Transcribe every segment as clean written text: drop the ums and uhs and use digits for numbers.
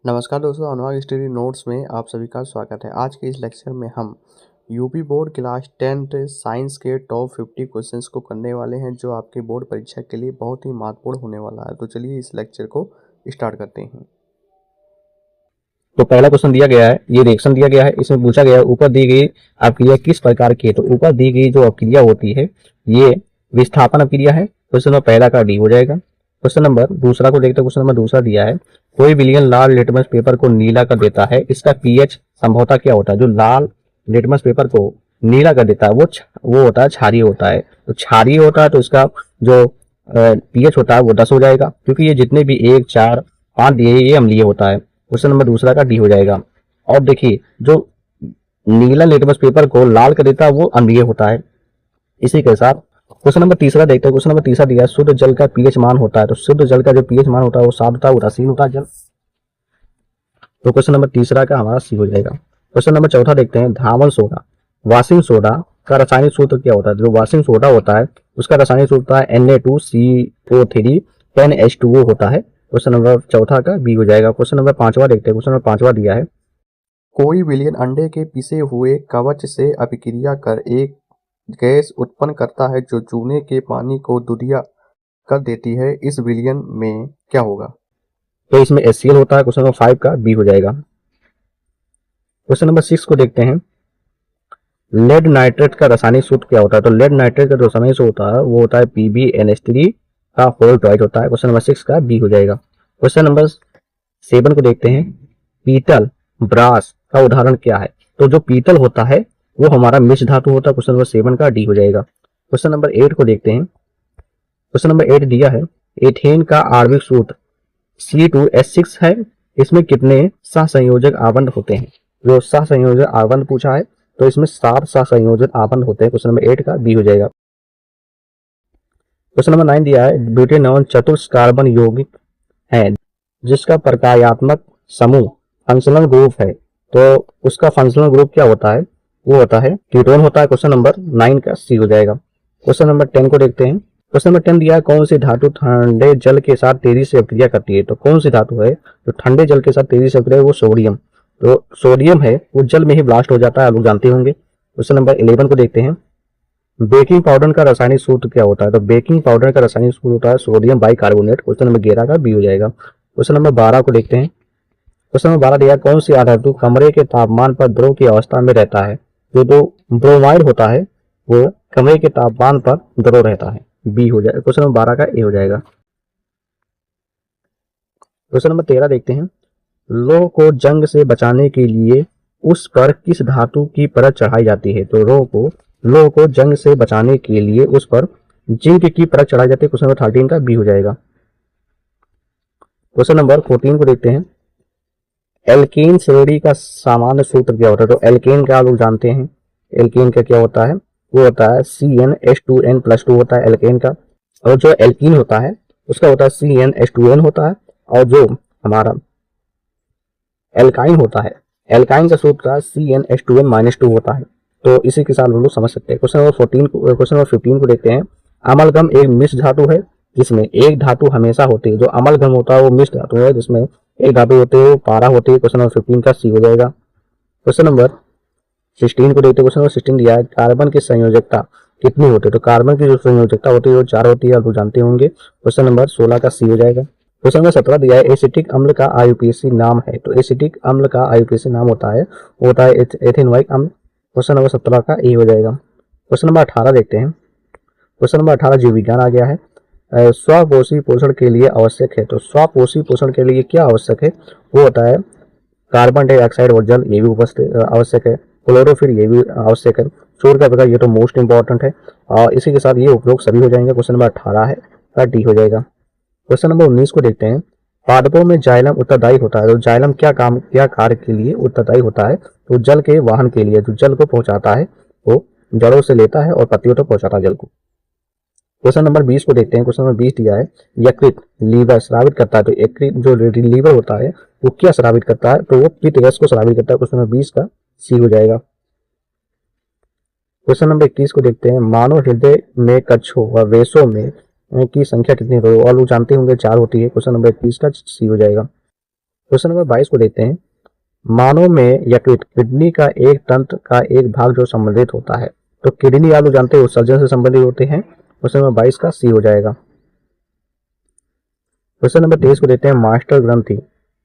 नमस्कार दोस्तों, अनुराग study notes में आप सभी का स्वागत है। आज के इस लेक्चर में हम UP board class 10th science के टॉप 50 क्वेश्चंस को करने वाले हैं, जो आपके बोर्ड परीक्षा के लिए बहुत ही महत्वपूर्ण होने वाला है। तो चलिए इस लेक्चर को स्टार्ट करते हैं। तो पहला क्वेश्चन दिया गया है, ये रिएक्शन दिया गया है। इसमें पूछा गया है ऊपर दी गई अपक्रिया किस प्रकार की है। तो ऊपर दी गई जो अपक्रिया होती है ये विस्थापन अपक्रिया है। क्वेश्चन नंबर पहला का डी हो जाएगा। क्वेश्चन नंबर दूसरा को देखते हैं। क्वेश्चन नंबर दूसरा दिया है, कोई विलयन लाल लिटमस पेपर को नीला कर देता है, इसका पीएच संभवतः क्या होता है। जो लाल लिटमस पेपर को नीला कर देता है वो होता है क्षारीय होता है। तो क्षारीय होता है तो इसका जो पीएच होता है वो 10 हो जाएगा, क्योंकि ये जितने भी 1, 4, 5 दिए ये अम्लीय होता है। क्वेश्चन नंबर दूसरा का डी हो जाएगा। और देखिए जो नीला लिटमस पेपर को लाल कर देता है वो अम्लीय होता है। इसी के साथ क्वेश्चन नंबर तीसरा देखते हैं। क्वेश्चन नंबर तीसरा दिया है, शुद्ध जल का पीएच मान होता है। तो शुद्ध जल का जो पीएच मान होता है वो 7 होता है, उदासीन होता है जल। तो क्वेश्चन नंबर तीसरा का हमारा सी हो जाएगा। क्वेश्चन नंबर चौथा देखते हैं, धावन सोडा वॉशिंग सोडा का रासायनिक सूत्र क्या होता है। जो वॉशिंग सोडा होता है उसका रासायनिक सूत्र है Na2CO3 10H2O होता है। क्वेश्चन नंबर चौथा का बी हो जाएगा। क्वेश्चन नंबर पांचवा देखते हैं। क्वेश्चन नंबर पांचवा दिया है, कोई विलयन अंडे के पिसे हुए कवच से अभिक्रिया कर एक गैस उत्पन्न करता है जो चूने के पानी को दूधिया कर देती है। इस विलयन में क्या होगा। तो इसमें HCl होता है। क्वेश्चन नंबर 5 का बी हो जाएगा। क्वेश्चन नंबर 6 को देखते हैं, लेड नाइट्रेट का रासायनिक सूत्र क्या होता है। तो लेड नाइट्रेट का जो रासायनिक सूत्र होता है वो होता है PbNH3 का होल ट्वाइस होता है। क्वेश्चन नंबर 6 का बी हो जाएगा। क्वेश्चन नंबर 7 को देखते हैं, पीतल ब्रास का उदाहरण क्या है। तो जो पीतल होता है वो हमारा मिश्र धातु होता है। क्वेश्चन नंबर 7 का डी हो जाएगा। क्वेश्चन नंबर 8 को देखते हैं। क्वेश्चन नंबर 8 दिया है, एथेन का आणविक सूत्र C2H6 है। इसमें कितने सहसंयोजक आबंध होते हैं। जो सहसंयोजक आबंध पूछा है तो इसमें 7 सहसंयोजक आबंध होते हैं। क्वेश्चन नंबर 8 का बी हो जाएगा। क्वेश्चन नंबर 9 दिया है, ब्यूटेनॉन चतुर्थ कार्बन यौगिक है जिसका प्रकार्यात्मक समूह फंक्शनल ग्रुप है। तो उसका फंक्शनल ग्रुप क्या होता है, वो होता है कीटोन होता है। क्वेश्चन नंबर 9 का सी हो जाएगा। क्वेश्चन नंबर 10 को देखते हैं। क्वेश्चन नंबर 10 दिया है, कौन सी धातु ठंडे जल के साथ तेजी से अभिक्रिया करती है। तो कौन सी धातु है जो ठंडे जल के साथ तेजी से अभिक्रिया, वो सोडियम। तो सोडियम है वो जल में ही ब्लास्ट हो जाता है, आप लोग जानते होंगे। क्वेश्चन नंबर 11 को देखते हैं, बेकिंग पाउडर का रासायनिक सूत्र क्या होता है। तो बेकिंग पाउडर का रासायनिक सूत्र होता है सोडियम बाइकार्बोनेट। क्वेश्चन नंबर 11 का बी हो जाएगा। क्वेश्चन नंबर 12 को देखते हैं। क्वेश्चन नंबर 12 दिया, कौन सी आधातु कमरे के तापमान पर द्रव की अवस्था में रहता है। जो ब्रोमाइड होता है वो कमरे के तापमान पर द्रव रहता है, बी हो जाएगा। क्वेश्चन नंबर 12 का ए हो जाएगा। क्वेश्चन नंबर 13 देखते हैं, लौह को जंग से बचाने के लिए उस पर किस धातु की परत चढ़ाई जाती है। तो लौह को जंग से बचाने के लिए उस पर जिंक की परत चढ़ाई जाती है। क्वेश्चन नंबर 13 का बी हो जाएगा। क्वेश्चन नंबर 14 को देखते हैं, एल्केन श्रेणी का सामान्य सूत्र क्या होता है। तो एल्केन का आप लोग जानते हैं, एल्केन का क्या होता है, वो होता है CnH2n+2 होता है एल्केन का। और जो एल्कीन होता है उसका होता है CnH2n होता है। और जो हमारा एल्काइन होता है, एल्काइन का सूत्र CnH2n-2 होता है। तो इसी के साथ हम लोग समझ सकते हैं। क्वेश्चन नंबर 15 को देखते हैं, अमलगम एक मिश्र धातु है जिसमें एक धातु हमेशा होती है। जो अमलगम होता है वो मिश्र धातु है जिसमें एक धातु होती है वो पारा होती है। क्वेश्चन नंबर 15 का सी हो जाएगा। क्वेश्चन नंबर 16 को देखते हैं। क्वेश्चन नंबर 16 दिया है, कार्बन की संयोजकता कितनी होती है। तो कार्बन की जो संयोजकता होती है वो 4 होती है, आप लोग जानते होंगे। क्वेश्चन नंबर 16 का सी हो जाएगा। क्वेश्चन नंबर 17 दिया है, एसिटिक अम्ल का IUPAC नाम है। तो एसिटिक अम्ल का IUPAC नाम होता है वो होता है एथेनोइक अम्ल। क्वेश्चन नंबर 17 का ए हो जाएगा। क्वेश्चन नंबर 18 देखते हैं। क्वेश्चन नंबर 18 जीव विज्ञान आ गया है, स्वपोषी पोषण के लिए आवश्यक है। तो स्वपोषी पोषण के लिए क्या आवश्यक है, वो होता है कार्बन डाइऑक्साइड और जल, ये भी उपस्थित आवश्यक है। क्लोरोफिल ये भी आवश्यक है। सूर्य का प्रकाश ये तो मोस्ट इंपॉर्टेंट है। और इसी के साथ ये उपयोग सभी हो जाएंगे। क्वेश्चन नंबर 18 है का डी हो जाएगा। क्वेश्चन नंबर 19 को देखते हैं, पादपों में जाइलम उत्तरदायी होता है। तो जाइलम क्या कार्य के लिए उत्तरदायी होता है। तो जल के वाहन के लिए, जो जल को पहुंचाता है वो जड़ों से लेता है और पत्तियों तक पहुंचाता है जल को। क्वेश्चन नंबर 20 को देखते हैं। क्वेश्चन नंबर 20 दिया है, यकृत लीवर स्रावित करता है। तो यकृत जो लीवर होता है वो क्या स्रावित करता है। तो वो पित्त रस को स्रावित करता है। क्वेश्चन नंबर 20 का सी हो जाएगा। क्वेश्चन नंबर 21 को देखते हैं, मानव हृदय में कक्षों व वेशों में की संख्या कितनी होती है। और लोग जानते होंगे 4 होती है। क्वेश्चन नंबर 21 का सी हो जाएगा। क्वेश्चन नंबर 22 को देखते हैं। मानव में यकृत किडनी का एक तंत्र का एक भाग जो संबंधित होता है, तो किडनी आप लोग जानते हैं उत्सर्जन से संबंधित होते हैं। क्वेश्चन नंबर 22 का सी हो जाएगा। क्वेश्चन नंबर 23 को देते हैं। मास्टर ग्रंथि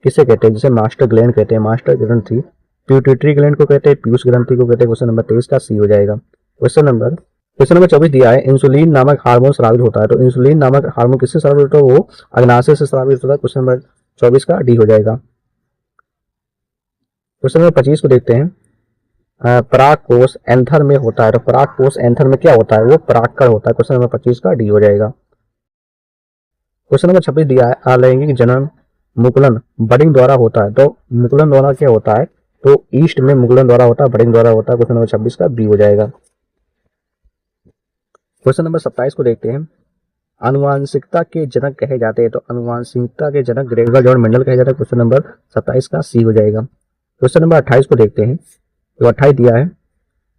किसे कहते हैं? जिसे मास्टर ग्लैंड कहते हैं। मास्टर ग्रंथि प्यूटिटरी ग्लैंड को कहते हैं, पीयूष ग्रंथि को कहते हैं। क्वेश्चन नंबर 23 का सी हो जाएगा। क्वेश्चन नंबर 24 दिया है। इंसुलिन नामक हार्मोन स्रावित होता है, तो इंसुलिन नामक हार्मोन किससे स्रावित होता है? वो अग्नाशय से स्रावित होता है। क्वेश्चन नंबर 24 का डी हो जाएगा। क्वेश्चन नंबर 25 को देखते हैं। पराग कोष एंथर में होता है, तो पराग कोष एंथर में क्या होता है? वो परागकण होता है। क्वेश्चन नंबर 25 का डी हो जाएगा। क्वेश्चन नंबर 26 दिया है। अलैंगिक जनन मुकुलन बडिंग द्वारा होता है, तो मुकुलन द्वारा क्या होता है? तो ईस्ट में मुकुलन द्वारा होता है, बडिंग द्वारा होता है। क्वेश्चन नंबर 26 का बी हो जाएगा। क्वेश्चन नंबर 27 को देखते हैं। आनुवांशिकता के जनक कहे जाते हैं, तो आनुवांशिकता के जनक ग्रेगर जॉर्ज मेंडल कहे जाते हैं। क्वेश्चन नंबर 27 का सी हो जाएगा। क्वेश्चन नंबर 28 को देखते हैं। तो 28 दिया है।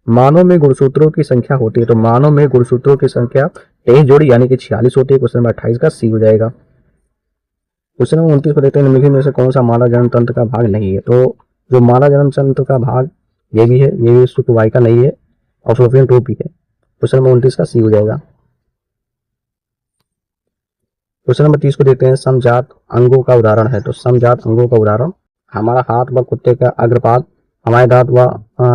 मानव में गुणसूत्रों की संख्या होती है, तो मानव में गुणसूत्रों की संख्या 23 जोड़ी यानी कि 46 होती है। क्वेश्चन नंबर 28 का सी हो जाएगा। क्वेश्चन नंबर 29 को देखते हैं। निम्नलिखित में से कौन सा मानव जन्म तंत्र का भाग नहीं है? तो जो मानव जन्म तंत्र का भाग ये भी है, ये भी शुक्रवाहिका नहीं है और फ्लोपियन ट्यूब भी है। क्वेश्चन नंबर 29 का सी हो जाएगा। क्वेश्चन नंबर 30 को देखते हैं। समजात अंगों का उदाहरण है, तो समजात अंगों का उदाहरण हमारा हाथ व कुत्ते का अग्रपाद, हमारे दांत व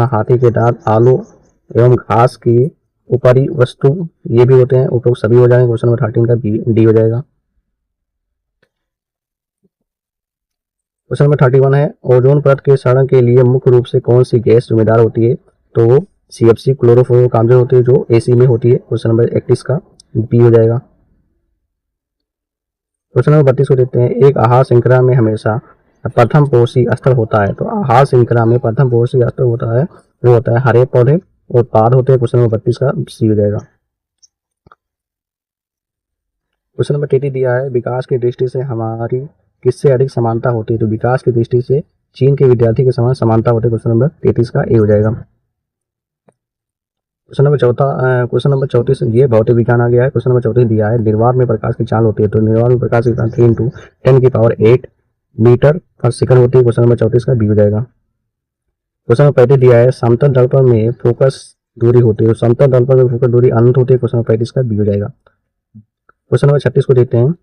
हाथी के दांत, आलू एवं घास की ऊपरी वस्तु ये भी होते हैं। उपरोक्त सभी हो जाएंगे। क्वेश्चन नंबर 13 का डी हो जाएगा। क्वेश्चन नंबर 31 है। ओजोन परत के क्षरण के लिए मुख्य रूप से कौन सी गैस जिम्मेदार होती है? तो वो CFC क्लोरोफ्लोरोकार्बन होती है, जो AC में होती है। क्वेश्चन नंबर 31 का बी हो जाएगा। क्वेश्चन नंबर 32 को देखते हैं। एक आहार श्रृंखला में हमेशा प्रथम पोषी स्तर होता है, तो आहार श्रृंखला में प्रथम पोषी स्तर होता है वो होता है हरे पौधे और पाद होते हैं। क्वेश्चन नंबर 32 का सी हो जाएगा। क्वेश्चन नंबर 33 दिया है। विकास की दृष्टि से हमारी किससे अधिक समानता होती है? तो विकास की दृष्टि से चीन के विद्यार्थी के समान समानता होती है। क्वेश्चन नंबर 33 का ए हो जाएगा। क्वेश्चन नंबर 34 ये भौतिक विज्ञान आ गया है। क्वेश्चन नंबर 34 दिया है। निर्वात में प्रकाश की चाल होती है, तो निर्वात में प्रकाश की चाल 3 × 10⁸ मीटर पर सेकंड होती है। क्वेश्चन नंबर 34 का बी हो जाएगा। क्वेश्चन नंबर 35 दिया है। समतल दर्पण में फोकस दूरी होती है, तो समतल दर्पण में फोकस दूरी अनंत होती है। क्वेश्चन नंबर 35 का बी हो जाएगा। क्वेश्चन नंबर 36 को देखते हैं।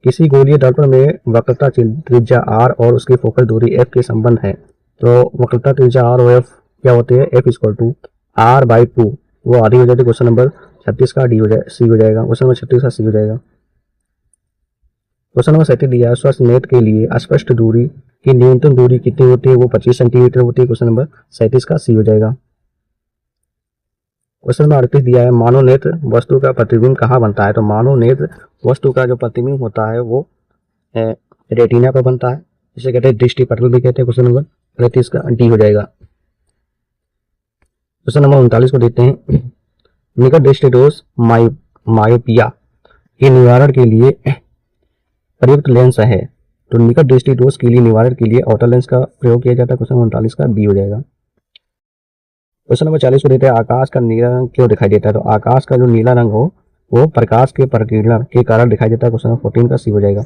किसी गोलीय दर्पण में वक्रता त्रिज्या r और उसकी फोकस दूरी f के संबंध है, तो वक्रता त्रिज्या r और f क्या होती है? f = r/2 वो आधी हो जाती है। क्वेश्चन नंबर 36 का डी हो जाए सी हो जाएगा। क्वेश्चन नंबर 36 का सी हो जाएगा। क्वेश्चन नंबर 37 दिया है। स्वस्थ नेत्र के लिए अस्पष्ट दूरी की न्यूनतम दूरी कितनी होती है? वो 25 सेंटीमीटर होती है। क्वेश्चन नंबर 37 का सी हो जाएगा। क्वेश्चन नंबर 38 दिया है। मानव नेत्र वस्तु का प्रतिबिंब कहाँ बनता है? तो मानव नेत्र वस्तु का जो प्रतिबिंब होता है वो रेटिना पर बनता है, जिसे कहते हैं दृष्टि पटल भी कहते हैं। क्वेश्चन नंबर 38 का डी हो जाएगा। क्वेश्चन नंबर 39 को देखते हैं। निकट दृष्टि दोष मायोपिया के निवारण के लिए प्रयुक्त लेंस है, तो निकट दृष्टि दोष के लिए निवारण के लिए ऑटो लेंस का प्रयोग किया जाता है। क्वेश्चन नंबर 39 का बी हो जाएगा। क्वेश्चन नंबर 40 को देते हैं। आकाश का नीला रंग क्यों दिखाई देता है? तो आकाश का जो नीला रंग हो वो प्रकाश के प्रकीर्णन के कारण दिखाई देता है। क्वेश्चन नंबर 14 का सी हो जाएगा।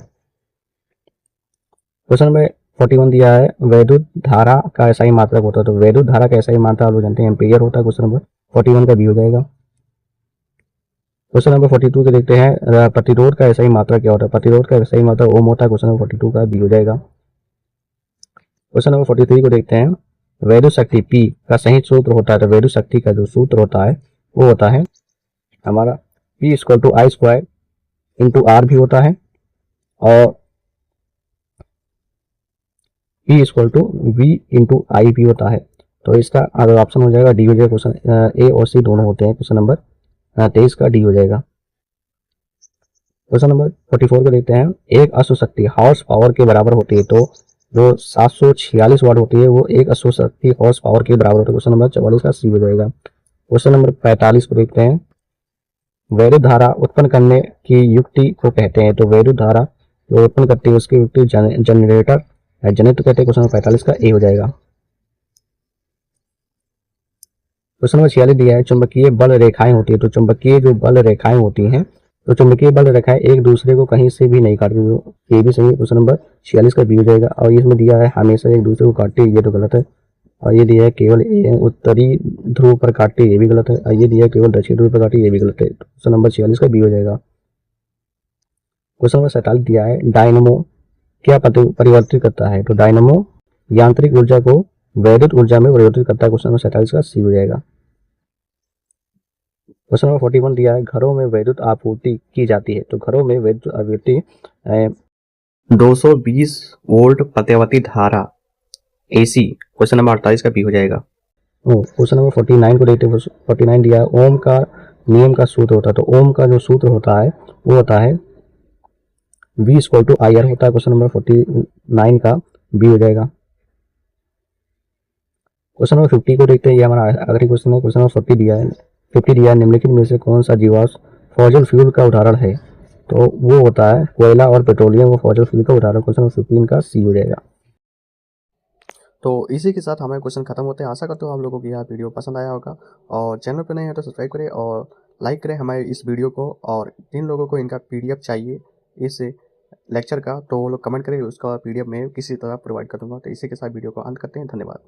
क्वेश्चन नंबर 41 दिया है। वैद्युत धारा का एसआई मात्रक होता है, तो वैद्युत धारा का एसआई मात्रा आप लोग जानते हैं एम्पीयर होता है। क्वेश्चन नंबर 41 का बी हो जाएगा। क्वेश्चन नंबर 42 के देखते हैं। प्रतिरोध का एसआई मात्रा क्या होता है? प्रतिरोध का एसआई मात्रा ओम होता है। क्वेश्चन नंबर 42 का बी हो जाएगा। क्वेश्चन नंबर 43 को देखते हैं। वैद्युत शक्ति P का संयुक्त सूत्र होता है, तो वैद्युत शक्ति का जो सूत्र होता है वो होता है हमारा P = I² × R भी होता है और P = V × I भी होता है। तो इसका अगर ऑप्शन हो जाएगा डी हो जाएगा। क्वेश्चन ए और सी दोनों होते हैं। क्वेश्चन नंबर 23 का डी हो जाएगा। क्वेश्चन नंबर 44 को देखते हैं। एक अश्व शक्ति हॉर्स पावर के बराबर होती है, तो जो 746 वाट होती है वो एक अश्व शक्ति हॉर्स पावर के बराबर होती है। क्वेश्चन नंबर 44 का सी हो जाएगा। क्वेश्चन नंबर 45 को देखते हैं। वैद्युत धारा उत्पन्न करने की युक्ति को कहते हैं, तो वैद्युत धारा जो उत्पन्न करती है उसकी युक्ति जनरेटर जनित्र कहते हैं। क्वेश्चन नंबर 45 का ए हो जाएगा। क्वेश्चन नंबर 46 दिया है। चुंबकीय बल रेखाएं होती है, तो चुंबकीय जो बल रेखाएं होती हैं तो चुंबकीय बल रखा है एक दूसरे को कहीं से भी नहीं काटते, तो ये भी सही है। क्वेश्चन नंबर 46 का बी हो जाएगा। और इसमें दिया है हमेशा एक दूसरे को काटते, ये तो गलत है। और ये दिया है केवल उत्तरी ध्रुव पर काटते, ये भी गलत है। और ये दिया है केवल दक्षिण ध्रुव पर काटते, ये भी गलत है। तो क्वेश्चन नंबर 46 का बी हो जाएगा। क्वेश्चन नंबर 47 दिया है डायनमो क्या परिवर्तित करता है, तो डायनमो यांत्रिक ऊर्जा को वैद्युत ऊर्जा में परिवर्तित करता है। क्वेश्चन नंबर 47 का सी हो जाएगा। क्वेश्चन नंबर 41 दिया है घरों में विद्युत आपूर्ति की जाती है, तो घरों में विद्युत आपूर्ति 220 वोल्ट प्रत्यावर्ती धारा AC। क्वेश्चन नंबर 48 का बी हो जाएगा। क्वेश्चन नंबर 49 को देखते हैं। 49 दिया है ओम का नियम का सूत्र होता है, तो ओम का जो सूत्र होता है वो होता है V इक्वल टू IR होता है। क्वेश्चन नंबर 49 का बी हो जाएगा। क्वेश्चन नंबर 50 को देखते हैं, ये हमारा आखिरी क्वेश्चन है। क्वेश्चन नंबर 50 दिया है, निम्नलिखित में से कौन सा जीवाश्म फॉसिल फ्यूल का उदाहरण है, तो वो होता है कोयला और पेट्रोलियम, वो फॉसिल फ्यूल का उदाहरण। क्वेश्चन नंबर 15 का सी हो जाएगा। तो इसी के साथ हमारे क्वेश्चन खत्म होते हैं। आशा करते हो आप लोगों को यह वीडियो पसंद आया होगा, और चैनल पर नए हैं तो सब्सक्राइब करें और लाइक करें हमारे इस वीडियो को। और जिन लोगों को इनका PDF चाहिए इस लेक्चर का, तो वो लोग कमेंट करें, उसका PDF मैं किसी तरह प्रोवाइड कर दूंगा। तो इसी के साथ वीडियो को अंत करते हैं। धन्यवाद।